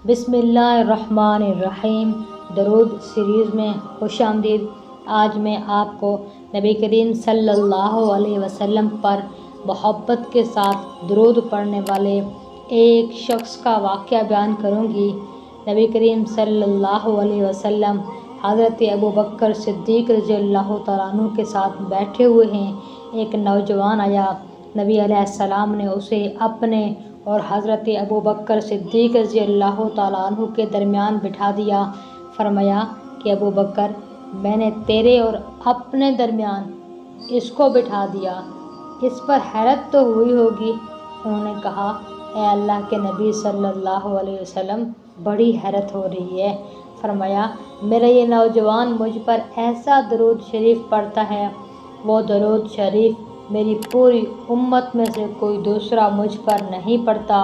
बिस्मिल्लाहिर्रहमानिर्रहीम। दरूद सीरीज़ में खुशामदीद। आज मैं आपको नबी करीम सल्लल्लाहु अलैहि वसल्लम पर मोहब्बत के साथ दरूद पढ़ने वाले एक शख्स का वाक़या बयान करूँगी। नबी करीम सल्लल्लाहु अलैहि वसल्लम हज़रत अबू बकर सिद्दीक़ रज़ियल्लाहु तआला अन्हु के साथ बैठे हुए हैं। एक नौजवान आया, नबी अलैहिस्सलाम ने उसे अपने और हज़रत अबू बकर सिद्दीक़ रज़ियल्लाहु तआला अन्हु के दरमियान बिठा दिया। फरमाया कि अबू बकर, मैंने तेरे और अपने दरमियान इसको बिठा दिया, इस पर हैरत तो हुई होगी। उन्होंने कहा, ए अल्लाह के नबी सल्लल्लाहु अलैहि वसल्लम, बड़ी हैरत हो रही है। फरमाया, मेरा ये नौजवान मुझ पर ऐसा दरूद शरीफ पढ़ता है, वो दरूद शरीफ मेरी पूरी उम्मत में से कोई दूसरा मुझ पर नहीं पढ़ता।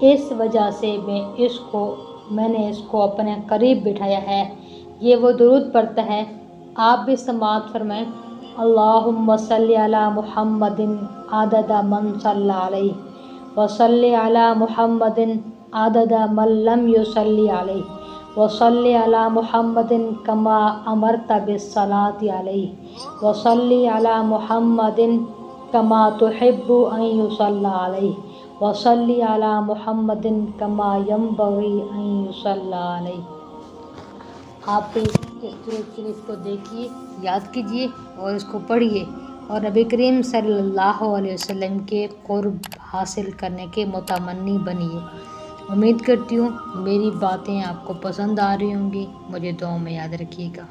इस वजह से मैंने इसको अपने करीब बिठाया है। ये वो दरूद पढ़ता है, आप भी समाअत फरमाएं। अल्लाहुम्मा सल्ली अला मुहम्मदिन आददा मन सल्ला अलैहि व सल्ली अला मुहम्मदिन आददा मन लम युसल्ली अलैहि व सल्ली अला मुहम्मदिन कमा अमरता बिस्सलाति अलैहि व सल्ली अला मुहम्मदिन कमा तुहिब्बु अन युसल्ला अलैहि व सल्ली अला मुहम्मदिन कमा यंबगी अन युसल्ला अलैहि। आप भी इस दरूद शरीफ को देखिए, याद कीजिए और इसको पढ़िए और नबी करीम सल्लल्लाहु अलैहि वसल्लम के क़ुर्ब हासिल करने के मुतमन्नी बनिए। उम्मीद करती हूँ मेरी बातें आपको पसंद आ रही होंगी। मुझे दुआ में याद रखिएगा।